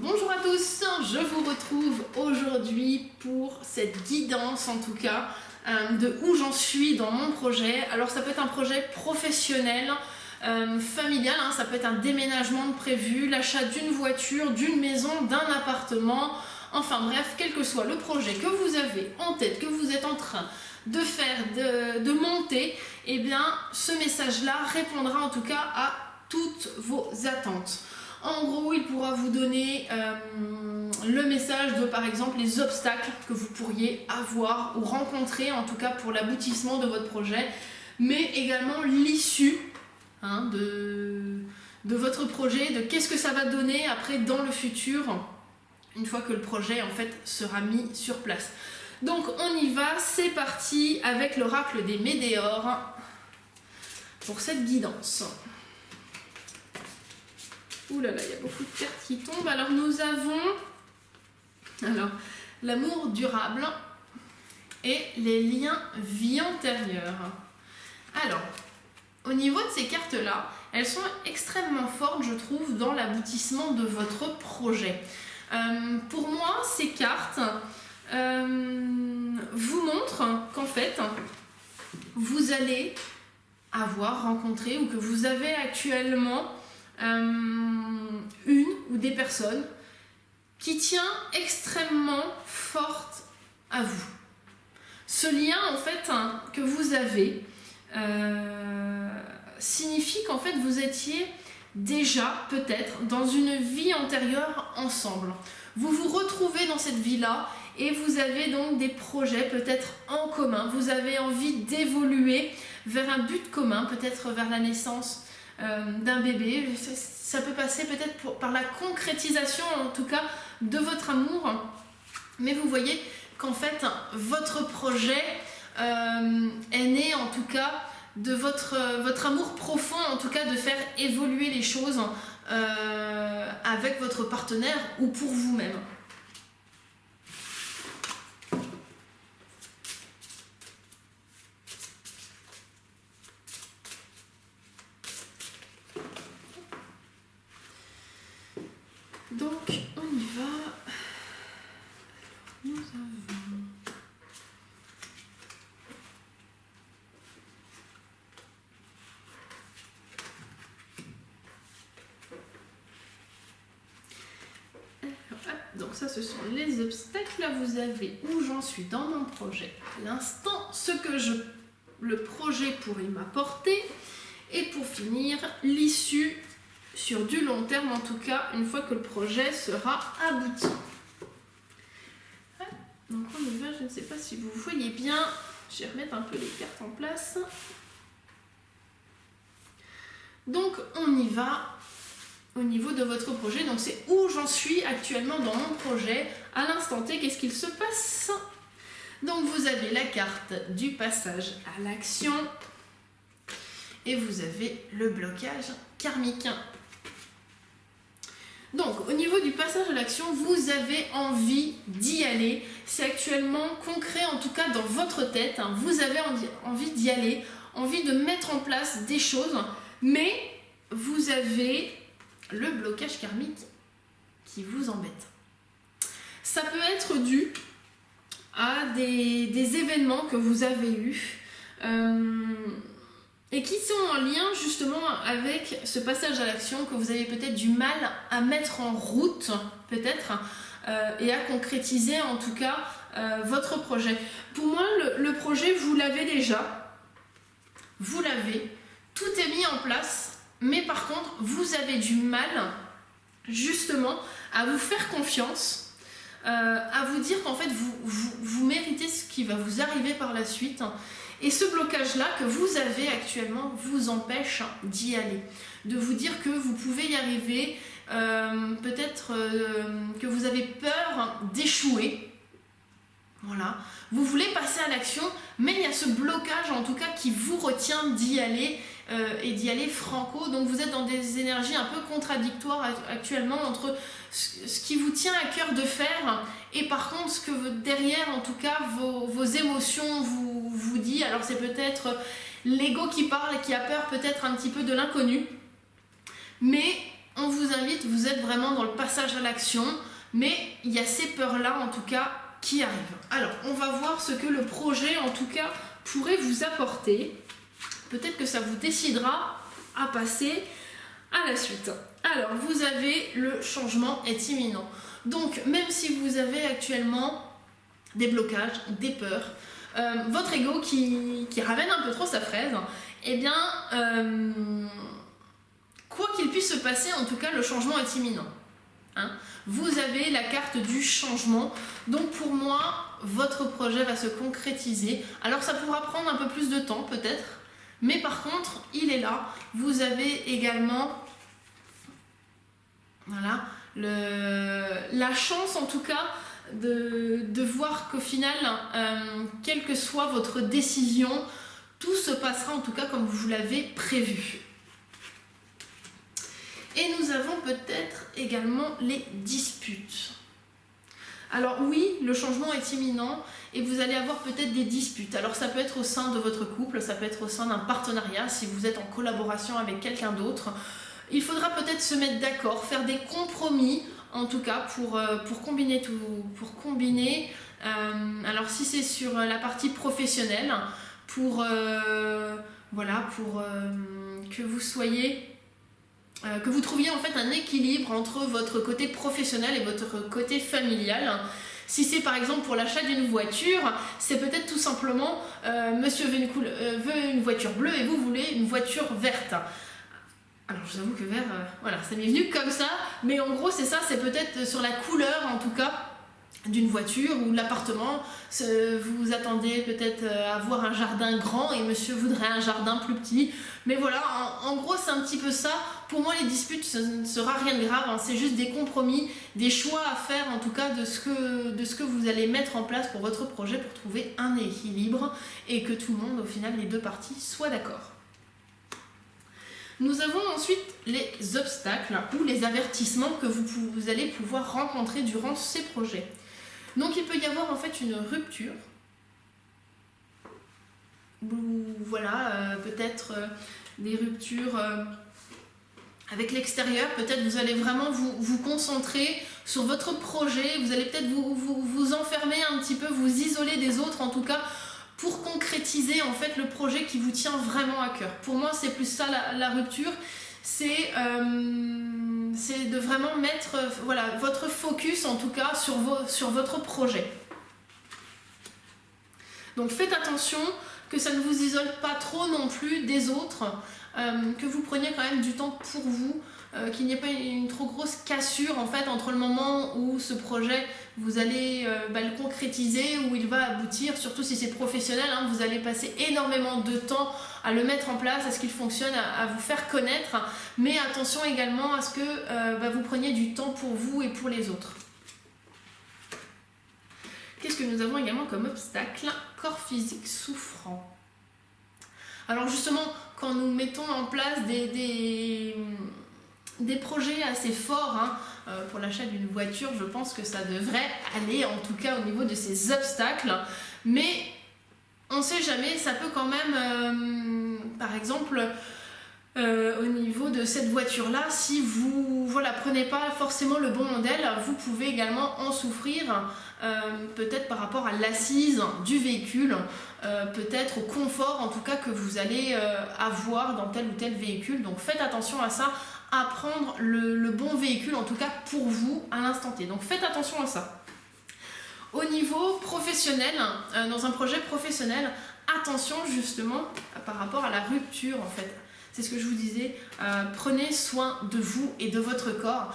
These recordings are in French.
Bonjour à tous, je vous retrouve aujourd'hui pour cette guidance en tout cas de où j'en suis dans mon projet. Alors ça peut être un projet professionnel, familial, ça peut être un déménagement de prévu, l'achat d'une voiture, d'une maison, d'un appartement, enfin bref, quel que soit le projet que vous avez en tête, que vous êtes en train de faire, de monter, eh bien ce message-là répondra en tout cas à toutes vos attentes. En gros, il pourra vous donner le message de, par exemple, les obstacles que vous pourriez avoir ou rencontrer, en tout cas pour l'aboutissement de votre projet, mais également l'issue de votre projet, de qu'est-ce que ça va donner après dans le futur, une fois que le projet en fait sera mis sur place. Donc on y va, c'est parti avec l'oracle des Médéors pour cette guidance. Ouh là là, il y a beaucoup de cartes qui tombent. Alors nous avons l'amour durable et les liens vie antérieure. Alors, au niveau de ces cartes-là, elles sont extrêmement fortes, je trouve, dans l'aboutissement de votre projet. Pour moi, ces cartes vous montrent qu'en fait, vous allez avoir rencontré ou que vous avez actuellement une ou des personnes qui tient extrêmement forte à vous. Ce lien en fait que vous avez signifie qu'en fait vous étiez déjà peut-être dans une vie antérieure ensemble. Vous vous retrouvez dans cette vie-là et vous avez donc des projets peut-être en commun. Vous avez envie d'évoluer vers un but commun, peut-être vers la naissance d'un bébé. Ça peut passer peut-être par la concrétisation en tout cas de votre amour, mais vous voyez qu'en fait votre projet est né en tout cas de votre amour profond, en tout cas de faire évoluer les choses avec votre partenaire ou pour vous-même. Donc, on y va. Nous avons... Donc ça, ce sont les obstacles. Là, vous avez où j'en suis dans mon projet à l'instant, ce que le projet pourrait m'apporter. Et pour finir, l'issue sur du long terme, en tout cas, une fois que le projet sera abouti. Donc on y va, je ne sais pas si vous voyez bien. Je vais remettre un peu les cartes en place. Donc on y va au niveau de votre projet. Donc c'est où j'en suis actuellement dans mon projet. À l'instant T, qu'est-ce qu'il se passe? Donc vous avez la carte du passage à l'action. Et vous avez le blocage karmique. Donc, au niveau du passage à l'action, vous avez envie d'y aller. C'est actuellement concret, en tout cas dans votre tête. Vous avez envie d'y aller, envie de mettre en place des choses, mais vous avez le blocage karmique qui vous embête. Ça peut être dû à des événements que vous avez eus et qui sont en lien justement avec ce passage à l'action que vous avez peut-être du mal à mettre en route, peut-être, et à concrétiser en tout cas votre projet. Pour moi, le projet, vous l'avez déjà, vous l'avez, tout est mis en place, mais par contre, vous avez du mal justement à vous faire confiance, à vous dire qu'en fait, vous méritez ce qui va vous arriver par la suite. Et ce blocage-là que vous avez actuellement vous empêche d'y aller. De vous dire que vous pouvez y arriver, peut-être que vous avez peur d'échouer. Voilà. Vous voulez passer à l'action, mais il y a ce blocage en tout cas qui vous retient d'y aller et d'y aller franco. Donc vous êtes dans des énergies un peu contradictoires actuellement entre ce qui vous tient à cœur de faire et par contre ce que derrière en tout cas vos émotions vous dit. Alors c'est peut-être l'ego qui parle et qui a peur peut-être un petit peu de l'inconnu, mais on vous invite, vous êtes vraiment dans le passage à l'action, mais il y a ces peurs-là en tout cas qui arrivent. Alors, on va voir ce que le projet en tout cas pourrait vous apporter. Peut-être que ça vous décidera à passer à la suite. Alors, vous avez le changement est imminent. Donc, même si vous avez actuellement des blocages, des peurs, votre ego qui ramène un peu trop sa fraise, eh bien, quoi qu'il puisse se passer, en tout cas, le changement est imminent. Hein, vous avez la carte du changement. Donc, pour moi, votre projet va se concrétiser. Alors, ça pourra prendre un peu plus de temps, peut-être. Mais par contre, il est là. Vous avez également voilà, la chance, en tout cas, de voir qu'au final, quelle que soit votre décision, tout se passera en tout cas comme vous l'avez prévu. Et nous avons peut-être également les disputes. Alors oui, le changement est imminent et vous allez avoir peut-être des disputes. Alors ça peut être au sein de votre couple, ça peut être au sein d'un partenariat, si vous êtes en collaboration avec quelqu'un d'autre. Il faudra peut-être se mettre d'accord, faire des compromis, en tout cas pour combiner tout. Alors si c'est sur la partie professionnelle, pour que vous soyez... que vous trouviez en fait un équilibre entre votre côté professionnel et votre côté familial. Si c'est par exemple pour l'achat d'une voiture, c'est peut-être tout simplement Monsieur Vencoul veut une voiture bleue et vous voulez une voiture verte. Alors je vous avoue que vert, voilà, ça m'est venu comme ça, mais en gros c'est ça, c'est peut-être sur la couleur en tout cas d'une voiture ou de l'appartement. Vous attendez peut-être à avoir un jardin grand et monsieur voudrait un jardin plus petit. Mais voilà, en gros c'est un petit peu ça. Pour moi les disputes ce ne sera rien de grave, hein. C'est juste des compromis, des choix à faire en tout cas de ce que vous allez mettre en place pour votre projet pour trouver un équilibre et que tout le monde, au final les deux parties, soient d'accord. Nous avons ensuite les obstacles ou les avertissements que vous allez pouvoir rencontrer durant ces projets. Donc il peut y avoir en fait une rupture, ou voilà, peut-être des ruptures avec l'extérieur, peut-être vous allez vraiment vous concentrer sur votre projet, vous allez peut-être vous enfermer un petit peu, vous isoler des autres en tout cas, pour concrétiser en fait le projet qui vous tient vraiment à cœur. Pour moi c'est plus ça la rupture, c'est de vraiment mettre voilà, votre focus en tout cas sur votre projet. Donc faites attention que ça ne vous isole pas trop non plus des autres, que vous preniez quand même du temps pour vous, qu'il n'y ait pas une trop grosse cassure en fait entre le moment où ce projet vous allez le concrétiser, où il va aboutir, surtout si c'est professionnel, hein, vous allez passer énormément de temps à le mettre en place, à ce qu'il fonctionne, à vous faire connaître, mais attention également à ce que vous preniez du temps pour vous et pour les autres. Qu'est-ce que nous avons également comme obstacle? Corps physique souffrant. Alors justement, quand nous mettons en place des projets assez forts, hein, pour l'achat d'une voiture, je pense que ça devrait aller, en tout cas au niveau de ces obstacles, mais on ne sait jamais, ça peut quand même, par exemple, au niveau de cette voiture-là, si vous prenez pas forcément le bon modèle, vous pouvez également en souffrir, peut-être par rapport à l'assise du véhicule, peut-être au confort en tout cas que vous allez avoir dans tel ou tel véhicule. Donc faites attention à ça, à prendre le bon véhicule en tout cas pour vous à l'instant T. Donc faites attention à ça. Au niveau professionnel, dans un projet professionnel, attention justement par rapport à la rupture en fait. C'est ce que je vous disais, prenez soin de vous et de votre corps,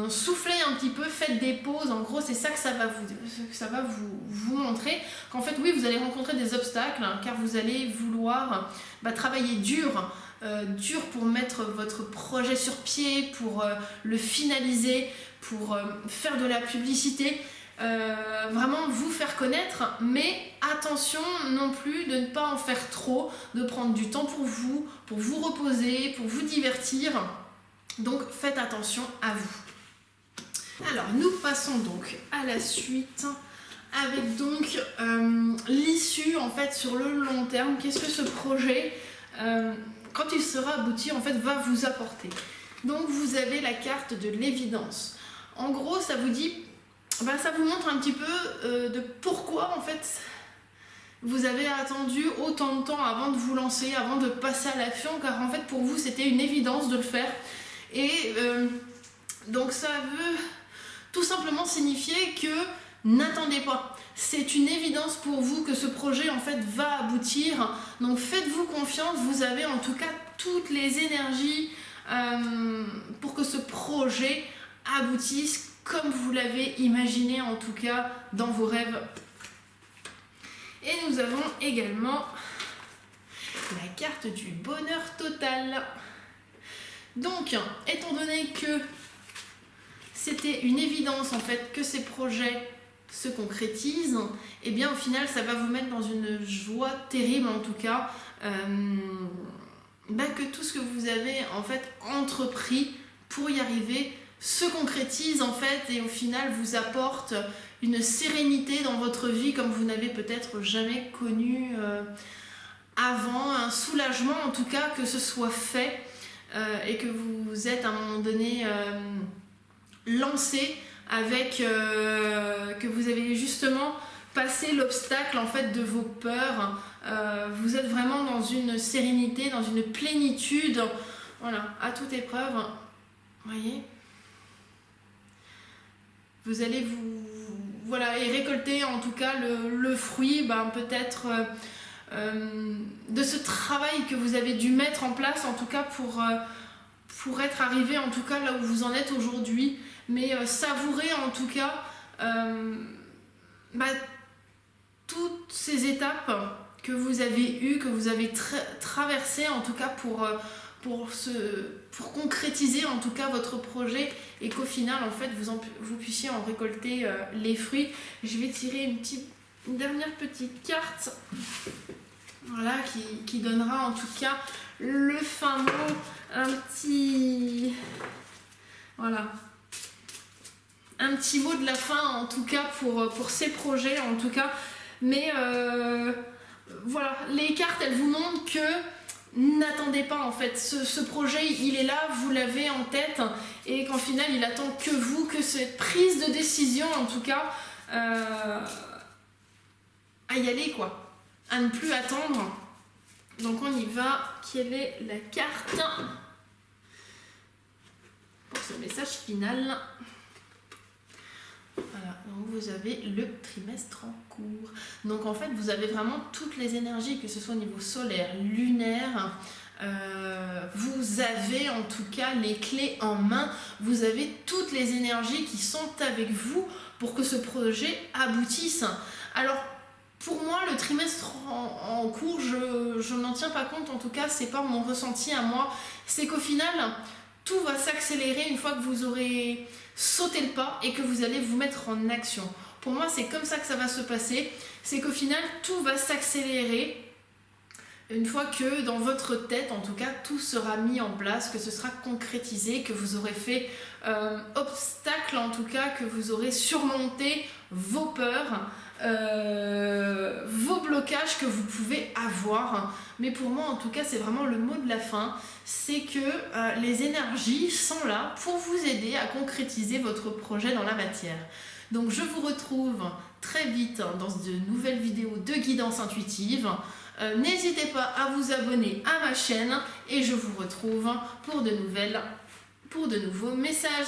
soufflez un petit peu, faites des pauses, en gros c'est ça que ça va vous montrer, qu'en fait oui vous allez rencontrer des obstacles, hein, car vous allez vouloir travailler dur pour mettre votre projet sur pied, pour le finaliser, pour faire de la publicité, vraiment vous faire connaître, mais attention non plus de ne pas en faire trop, de prendre du temps pour vous reposer, pour vous divertir, donc faites attention à vous. Alors nous passons donc à la suite avec donc l'issue en fait sur le long terme. Qu'est-ce que ce projet quand il sera abouti en fait va vous apporter? Donc vous avez la carte de l'évidence. En gros, ça vous dit, ça vous montre un petit peu de pourquoi en fait vous avez attendu autant de temps avant de vous lancer, avant de passer à l'action, car en fait pour vous c'était une évidence de le faire. Et donc ça veut tout simplement signifier que n'attendez pas. C'est une évidence pour vous que ce projet en fait va aboutir. Donc faites-vous confiance, vous avez en tout cas toutes les énergies pour que ce projet aboutisse comme vous l'avez imaginé, en tout cas dans vos rêves. Et nous avons également la carte du bonheur total. Donc, étant donné que c'était une évidence en fait que ces projets se concrétisent, et bien au final ça va vous mettre dans une joie terrible en tout cas, que tout ce que vous avez en fait entrepris pour y arriver se concrétise en fait et au final vous apporte une sérénité dans votre vie comme vous n'avez peut-être jamais connu avant, un soulagement en tout cas que ce soit fait et que vous êtes à un moment donné lancé avec que vous avez justement passé l'obstacle en fait de vos peurs. Vous êtes vraiment dans une sérénité, dans une plénitude, voilà, à toute épreuve. Voyez, vous allez et récolter en tout cas le fruit, peut-être de ce travail que vous avez dû mettre en place en tout cas pour être arrivé en tout cas là où vous en êtes aujourd'hui, mais savourer en tout cas toutes ces étapes que vous avez eues, que vous avez traversées en tout cas pour concrétiser en tout cas votre projet et qu'au final en fait vous puissiez en récolter les fruits. Je vais tirer une dernière petite carte, voilà, qui donnera en tout cas le fin mot, un petit mot de la fin en tout cas pour ces projets en tout cas. Mais voilà, les cartes elles vous montrent que n'attendez pas en fait, ce projet il est là, vous l'avez en tête et qu'en final il attend que vous, que cette prise de décision en tout cas à y aller quoi, à ne plus attendre. Donc on y va. Quelle est la carte pour ce message final? Voilà, donc vous avez le trimestre en cours. Donc en fait, vous avez vraiment toutes les énergies, que ce soit au niveau solaire, lunaire. Vous avez en tout cas les clés en main. Vous avez toutes les énergies qui sont avec vous pour que ce projet aboutisse. Alors, pour moi, le trimestre en cours, je n'en tiens pas compte. En tout cas, c'est pas mon ressenti à moi. C'est qu'au final, tout va s'accélérer une fois que vous aurez sauté le pas et que vous allez vous mettre en action. Pour moi, c'est comme ça que ça va se passer. C'est qu'au final, tout va s'accélérer une fois que dans votre tête, en tout cas, tout sera mis en place, que ce sera concrétisé, que vous aurez fait obstacle, en tout cas, que vous aurez surmonté vos peurs, vos blocages que vous pouvez avoir. Mais pour moi en tout cas c'est vraiment le mot de la fin, c'est que les énergies sont là pour vous aider à concrétiser votre projet dans la matière. Donc je vous retrouve très vite dans de nouvelles vidéos de guidance intuitive. N'hésitez pas à vous abonner à ma chaîne et je vous retrouve pour de nouveaux messages.